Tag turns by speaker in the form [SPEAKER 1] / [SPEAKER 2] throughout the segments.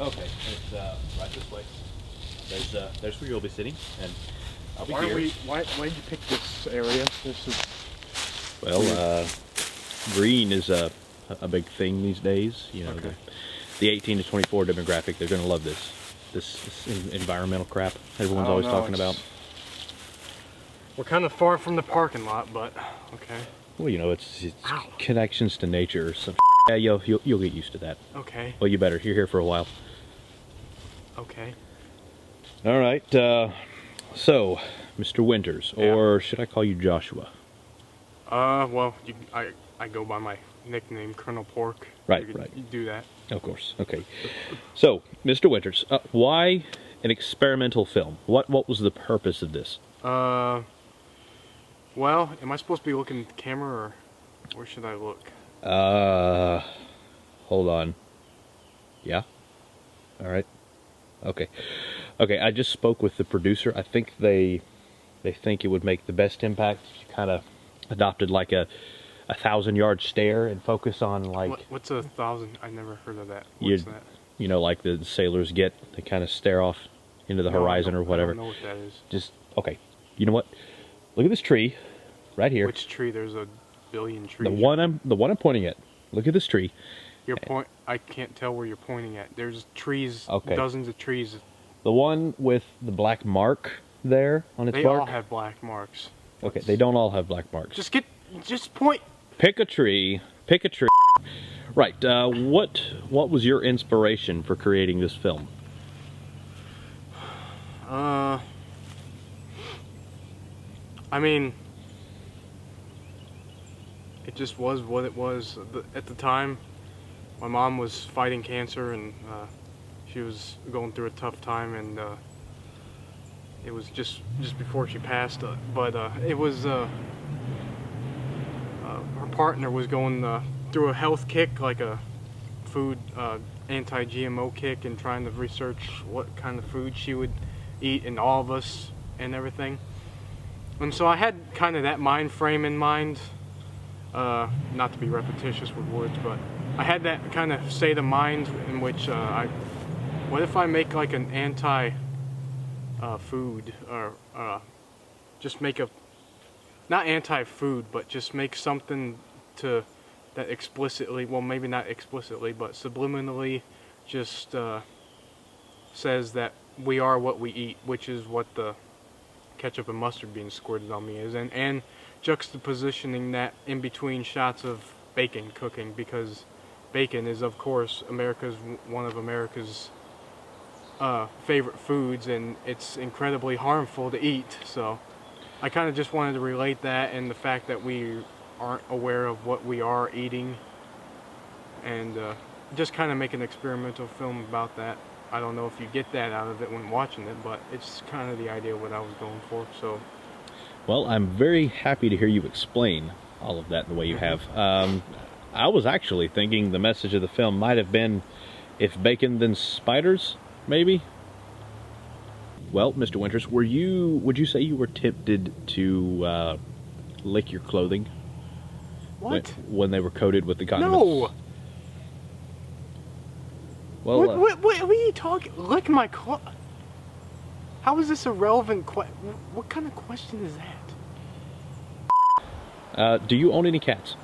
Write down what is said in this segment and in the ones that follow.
[SPEAKER 1] Okay, it's right this way. There's where you'll be sitting, and I'll be
[SPEAKER 2] Why
[SPEAKER 1] here.
[SPEAKER 2] why did you pick this area? This is
[SPEAKER 1] Well, green is a big thing these days. You know,
[SPEAKER 2] okay.
[SPEAKER 1] the 18 to 24 demographic, they're going to love this environmental crap everyone's always talking about.
[SPEAKER 2] We're kind of far from the parking lot, but okay.
[SPEAKER 1] Well, you know, it's connections to nature or some. Yeah, you'll get used to that.
[SPEAKER 2] Okay.
[SPEAKER 1] Well, you better. You're here for a while.
[SPEAKER 2] Okay.
[SPEAKER 1] All right. So, Mr. Winters, or should I call you Joshua?
[SPEAKER 2] Well, I go by my nickname, Kernel Pork.
[SPEAKER 1] Right,
[SPEAKER 2] You do that.
[SPEAKER 1] Of course. Okay. So, Mr. Winters, why an experimental film? What was the purpose of this?
[SPEAKER 2] Well, am I supposed to be looking at the camera, or where should I look?
[SPEAKER 1] Hold on. Yeah? All right. Okay. Okay, I just spoke with the producer. I think they think it would make the best impact if you kind of adopted like a 1,000-yard stare and focus on like...
[SPEAKER 2] What's 1,000? I never heard of that. What's that?
[SPEAKER 1] You know, like the sailors get, they kind of stare off into the horizon or whatever.
[SPEAKER 2] I don't know what that is.
[SPEAKER 1] Just, okay. You know what? Look at this tree right here.
[SPEAKER 2] Which tree? There's a billion trees.
[SPEAKER 1] The one I'm pointing at. Look at this tree.
[SPEAKER 2] I can't tell where you're pointing at. There's trees,
[SPEAKER 1] okay.
[SPEAKER 2] Dozens of trees.
[SPEAKER 1] The one with the black mark there on its bark?
[SPEAKER 2] They all have black marks.
[SPEAKER 1] Okay, they don't all have black marks.
[SPEAKER 2] Just point.
[SPEAKER 1] Pick a tree. Pick a tree. Right. What was your inspiration for creating this film?
[SPEAKER 2] I mean, it just was what it was. At the time, my mom was fighting cancer, and she was going through a tough time, and it was just before she passed. But it was her partner was going through a health kick, like a food anti-GMO kick, and trying to research what kind of food she would eat, and all of us and everything. And so I had kind of that mind frame in mind, not to be repetitious with words, but I had that kind of state of mind in which what if I make like an anti-food, or just make not anti-food, but just make something that explicitly, well, maybe not explicitly, but subliminally just says that we are what we eat, which is what the ketchup and mustard being squirted on me is, and juxtapositioning that in between shots of bacon cooking, because bacon is, of course, one of America's favorite foods, and it's incredibly harmful to eat. So I kind of just wanted to relate that, and the fact that we aren't aware of what we are eating, and just kind of make an experimental film about that. I don't know if you get that out of it when watching it, but it's kind of the idea of what I was going for. So,
[SPEAKER 1] well, I'm very happy to hear you explain all of that the way you have. I was actually thinking the message of the film might have been, if bacon then spiders, maybe? Well, Mr. Winters, would you say you were tempted to lick your clothing?
[SPEAKER 2] What?
[SPEAKER 1] When they were coated with the condiments?
[SPEAKER 2] No!
[SPEAKER 1] Well,
[SPEAKER 2] what are you talking? Lick my clothes? How is this a relevant question? What kind of question is that?
[SPEAKER 1] Do you own any cats?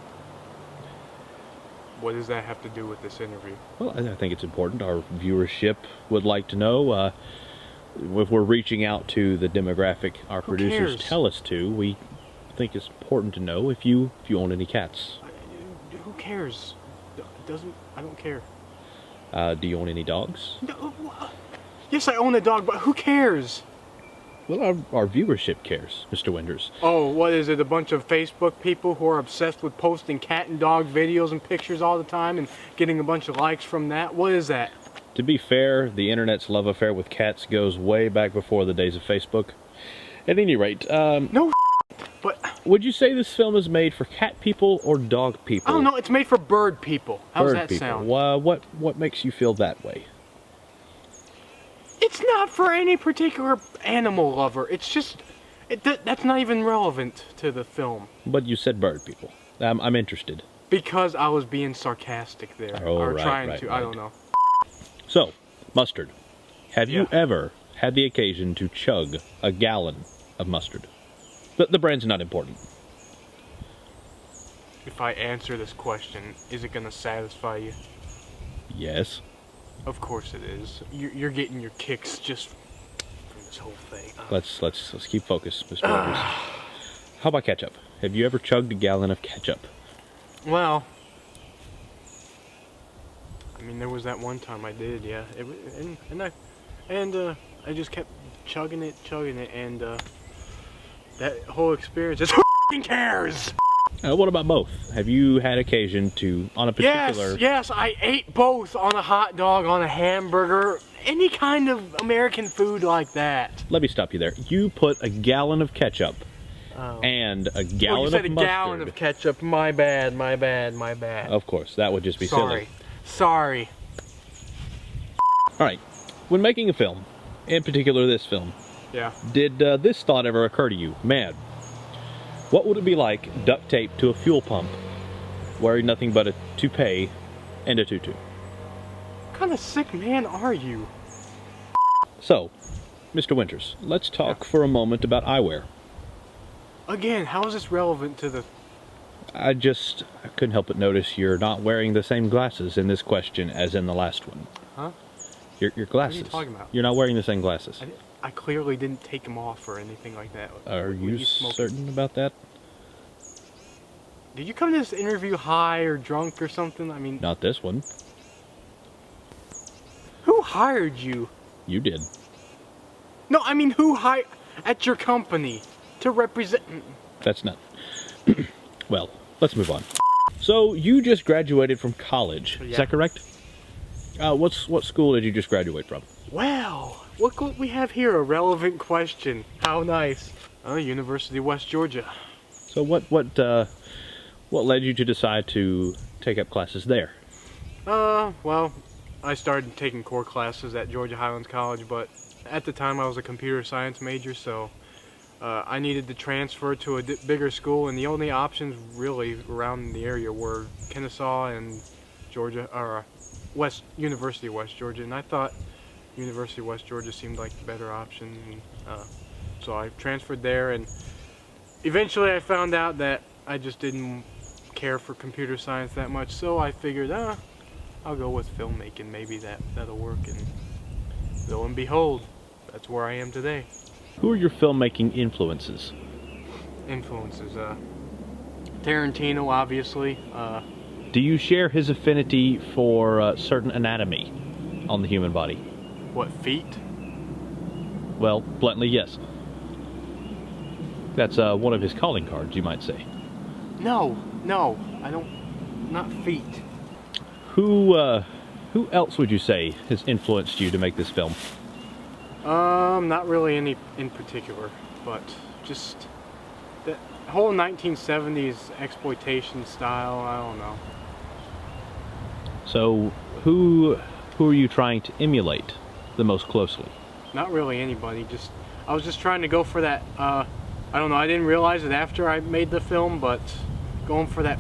[SPEAKER 2] What does that have to do with this interview?
[SPEAKER 1] Well, I think it's important. Our viewership would like to know, if we're reaching out to the demographic our producers tell us to, we think it's important to know if you own any cats.
[SPEAKER 2] Who cares? I don't care.
[SPEAKER 1] Do you own any dogs?
[SPEAKER 2] No, yes, I own a dog, but who cares?
[SPEAKER 1] Well, our viewership cares, Mr. Winters.
[SPEAKER 2] Oh, what is it? A bunch of Facebook people who are obsessed with posting cat and dog videos and pictures all the time and getting a bunch of likes from that? What is that?
[SPEAKER 1] To be fair, the internet's love affair with cats goes way back before the days of Facebook. At any rate,
[SPEAKER 2] no, but
[SPEAKER 1] would you say this film is made for cat people or dog people?
[SPEAKER 2] I don't know. It's made for bird people. How's that
[SPEAKER 1] people.
[SPEAKER 2] sound?
[SPEAKER 1] What makes you feel that way?
[SPEAKER 2] It's not for any particular animal lover. It's just that's not even relevant to the film.
[SPEAKER 1] But you said bird people. I'm interested.
[SPEAKER 2] Because I was being sarcastic there,
[SPEAKER 1] or
[SPEAKER 2] trying to. I don't know.
[SPEAKER 1] So, Mustard. Have you
[SPEAKER 2] Yeah.
[SPEAKER 1] ever had the occasion to chug a gallon of mustard? The brand's not important.
[SPEAKER 2] If I answer this question, is it gonna satisfy you?
[SPEAKER 1] Yes.
[SPEAKER 2] Of course it is. You're getting your kicks just from this whole thing.
[SPEAKER 1] Let's keep focused, Mr. Winters. How about ketchup? Have you ever chugged a gallon of ketchup?
[SPEAKER 2] Well, I mean, there was that one time I did, yeah. I just kept chugging it, and that whole experience is who f***ing cares?
[SPEAKER 1] What about both? Have you had occasion to, on a particular...
[SPEAKER 2] Yes, I ate both on a hot dog, on a hamburger, any kind of American food like that.
[SPEAKER 1] Let me stop you there. You put a gallon of ketchup and a gallon
[SPEAKER 2] you said
[SPEAKER 1] of
[SPEAKER 2] a
[SPEAKER 1] mustard.
[SPEAKER 2] gallon of ketchup. My bad.
[SPEAKER 1] Of course, that would just be silly.
[SPEAKER 2] Sorry.
[SPEAKER 1] All right. When making a film, in particular this film,
[SPEAKER 2] Yeah.
[SPEAKER 1] did this thought ever occur to you? Man, what would it be like duct tape to a fuel pump, wearing nothing but a toupee and a tutu?
[SPEAKER 2] What kind of sick man are you?
[SPEAKER 1] So, Mr. Winters, let's talk for a moment about eyewear.
[SPEAKER 2] Again, how is this relevant to the...
[SPEAKER 1] I couldn't help but notice you're not wearing the same glasses in this question as in the last one.
[SPEAKER 2] Huh?
[SPEAKER 1] Your glasses.
[SPEAKER 2] What are you talking about?
[SPEAKER 1] You're not wearing the same glasses.
[SPEAKER 2] I clearly didn't take them off or anything like that.
[SPEAKER 1] Are
[SPEAKER 2] Were
[SPEAKER 1] you
[SPEAKER 2] smoking?
[SPEAKER 1] certain about that?
[SPEAKER 2] Did you come to this interview high or drunk or something? I mean,
[SPEAKER 1] Not this one.
[SPEAKER 2] who hired you?
[SPEAKER 1] You did.
[SPEAKER 2] No, I mean, who hired at your company to represent...
[SPEAKER 1] That's not... Well, let's move on. So, you just graduated from college. Is
[SPEAKER 2] Yeah.
[SPEAKER 1] that correct? What school did you just graduate from?
[SPEAKER 2] Well, look what we have here, a relevant question. How nice. University of West Georgia.
[SPEAKER 1] So what led you to decide to take up classes there?
[SPEAKER 2] Well, I started taking core classes at Georgia Highlands College, but at the time I was a computer science major, so I needed to transfer to a bigger school, and the only options really around the area were Kennesaw and Georgia, or University of West Georgia, and I thought University of West Georgia seemed like the better option, and, so I transferred there, and eventually I found out that I just didn't care for computer science that much, so I figured, I'll go with filmmaking, maybe that'll work, and lo and behold, that's where I am today.
[SPEAKER 1] Who are your filmmaking influences?
[SPEAKER 2] Influences, Tarantino, obviously,
[SPEAKER 1] Do you share his affinity for certain anatomy on the human body?
[SPEAKER 2] what, feet?
[SPEAKER 1] Well, bluntly, yes. That's one of his calling cards, you might say.
[SPEAKER 2] No, I don't, not feet.
[SPEAKER 1] Who else would you say has influenced you to make this film?
[SPEAKER 2] Not really any in particular, but just that whole 1970s exploitation style, I don't know.
[SPEAKER 1] So, who are you trying to emulate the most closely?
[SPEAKER 2] Not really anybody, I was just trying to go for that, I don't know, I didn't realize it after I made the film, but going for that,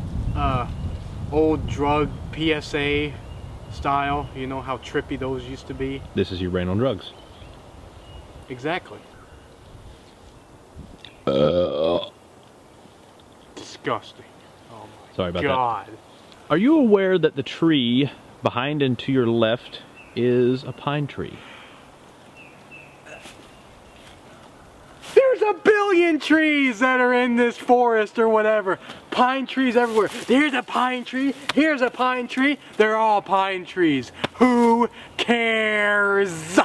[SPEAKER 2] old drug PSA style, you know how trippy those used to be?
[SPEAKER 1] This is your brain on drugs.
[SPEAKER 2] Exactly. Disgusting. Oh my
[SPEAKER 1] Sorry about
[SPEAKER 2] God.
[SPEAKER 1] that. Are you aware that the tree behind and to your left is a pine tree?
[SPEAKER 2] There's a billion trees that are in this forest or whatever. Pine trees everywhere. There's a pine tree. Here's a pine tree. They're all pine trees. Who cares?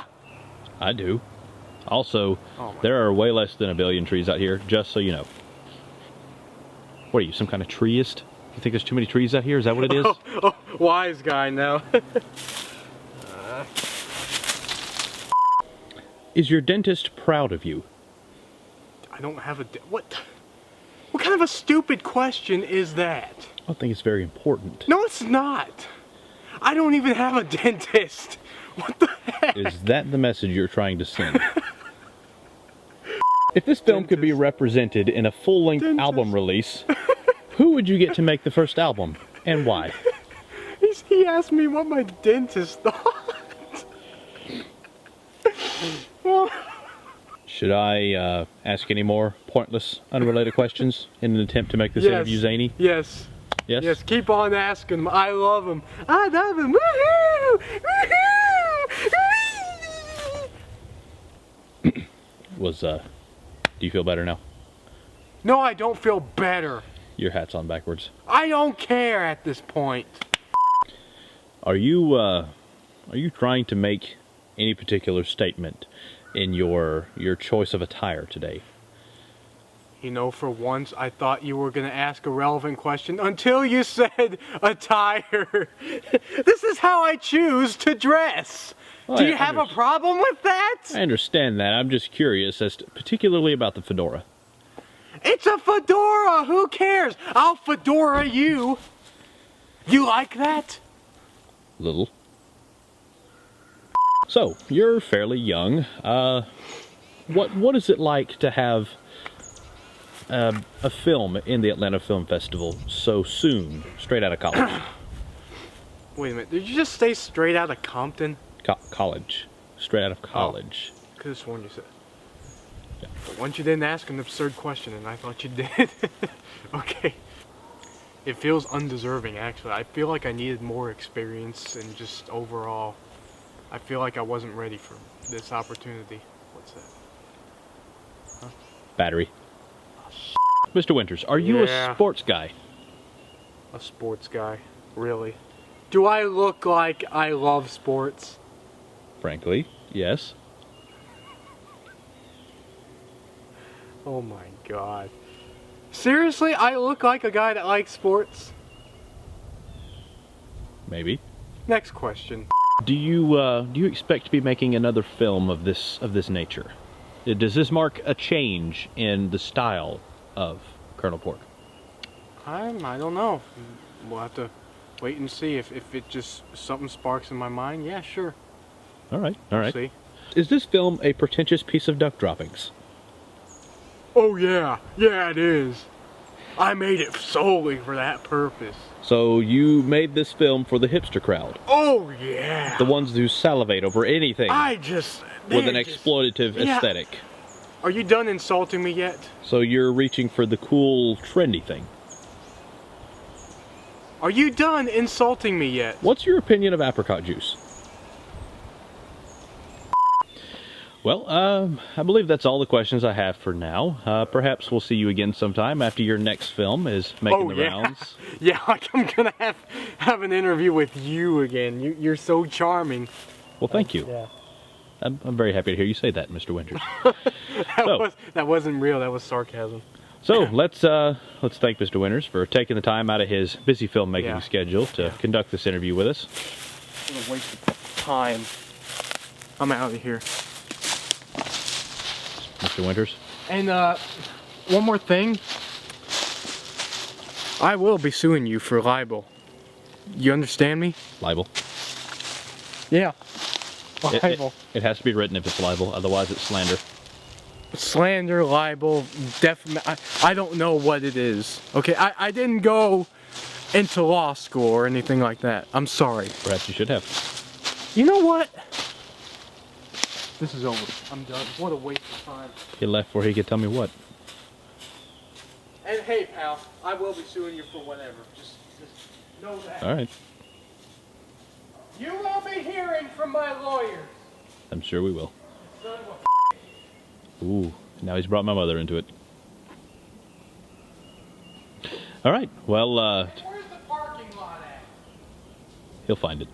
[SPEAKER 1] I do. Also,
[SPEAKER 2] Oh my
[SPEAKER 1] there are way less than a billion trees out here, just so you know. What are you, some kind of treeist? You think there's too many trees out here? Is that what it is?
[SPEAKER 2] Oh, wise guy now.
[SPEAKER 1] Is your dentist proud of you?
[SPEAKER 2] I don't have a... What kind of a stupid question is that?
[SPEAKER 1] I think it's very important.
[SPEAKER 2] No, it's not. I don't even have a dentist. What the heck?
[SPEAKER 1] Is that the message you're trying to send? If this film could be represented in a full-length album release, who would you get to make the first album, and why?
[SPEAKER 2] He asked me what my dentist thought.
[SPEAKER 1] Should I ask any more pointless, unrelated questions in an attempt to make this interview zany?
[SPEAKER 2] Yes.
[SPEAKER 1] Yes?
[SPEAKER 2] Yes, keep on asking them. I love them. I love them. Woohoo! Woohoo!
[SPEAKER 1] Do you feel better now?
[SPEAKER 2] No, I don't feel better.
[SPEAKER 1] Your hat's on backwards.
[SPEAKER 2] I don't care at this point.
[SPEAKER 1] Are you trying to make any particular statement in your choice of attire today?
[SPEAKER 2] You know, for once, I thought you were going to ask a relevant question until you said attire. This is how I choose to dress.
[SPEAKER 1] Well,
[SPEAKER 2] Do you have a problem with that?
[SPEAKER 1] I understand that. I'm just curious as to, particularly about the fedora.
[SPEAKER 2] It's a fedora. Who cares? I'll fedora you. You like that?
[SPEAKER 1] Little. So, you're fairly young. What is it like to have a film in the Atlanta Film Festival so soon, straight out of college?
[SPEAKER 2] Wait a minute. Did you just stay straight out of Compton?
[SPEAKER 1] College. Straight out of college.
[SPEAKER 2] Could have sworn you said.
[SPEAKER 1] Yeah.
[SPEAKER 2] But once you didn't ask an absurd question, and I thought you did. Okay. It feels undeserving, actually. I feel like I needed more experience and just overall, I feel like I wasn't ready for this opportunity. What's that? Huh?
[SPEAKER 1] Battery. Mr. Winters, are you a sports guy?
[SPEAKER 2] A sports guy? Really? Do I look like I love sports?
[SPEAKER 1] Frankly, yes.
[SPEAKER 2] Oh my god. Seriously, I look like a guy that likes sports?
[SPEAKER 1] Maybe.
[SPEAKER 2] Next question.
[SPEAKER 1] Do you expect to be making another film of this nature? Does this mark a change in the style of Kernel Pork?
[SPEAKER 2] I don't know. We'll have to wait and see if it just something sparks in my mind. Yeah, sure.
[SPEAKER 1] All right.
[SPEAKER 2] See.
[SPEAKER 1] Is this film a pretentious piece of duck droppings?
[SPEAKER 2] Oh yeah, it is. I made it solely for that purpose.
[SPEAKER 1] So you made this film for the hipster crowd?
[SPEAKER 2] Oh yeah.
[SPEAKER 1] The ones who salivate over anything with an exploitative aesthetic.
[SPEAKER 2] Are you done insulting me yet?
[SPEAKER 1] So you're reaching for the cool, trendy thing.
[SPEAKER 2] Are you done insulting me yet?
[SPEAKER 1] What's your opinion of apricot juice? Well, I believe that's all the questions I have for now. Perhaps we'll see you again sometime after your next film is making the rounds.
[SPEAKER 2] Yeah, like I'm gonna have an interview with you again. You're so charming.
[SPEAKER 1] Well, thank you.
[SPEAKER 2] Yeah.
[SPEAKER 1] I'm very happy to hear you say that, Mr. Winters.
[SPEAKER 2] That wasn't real. That was sarcasm.
[SPEAKER 1] So let's thank Mr. Winters for taking the time out of his busy filmmaking schedule to conduct this interview with us.
[SPEAKER 2] What a waste of time. I'm out of here.
[SPEAKER 1] Mr. Winters.
[SPEAKER 2] And one more thing. I will be suing you for libel. You understand me?
[SPEAKER 1] Libel.
[SPEAKER 2] Yeah. Libel.
[SPEAKER 1] It has to be written if it's libel, otherwise it's slander.
[SPEAKER 2] Slander, libel, I don't know what it is. Okay, I didn't go into law school or anything like that. I'm sorry.
[SPEAKER 1] Perhaps you should have.
[SPEAKER 2] You know what? This is over. I'm done. What a waste of time.
[SPEAKER 1] He left where he could tell me what.
[SPEAKER 2] And hey, pal, I will be suing you for whatever. Just know that.
[SPEAKER 1] All right.
[SPEAKER 2] You will be hearing from my lawyers.
[SPEAKER 1] I'm sure we will.
[SPEAKER 2] Son of a
[SPEAKER 1] Ooh, now he's brought my mother into it. All right, well,
[SPEAKER 2] Where's the parking lot at?
[SPEAKER 1] he'll find it.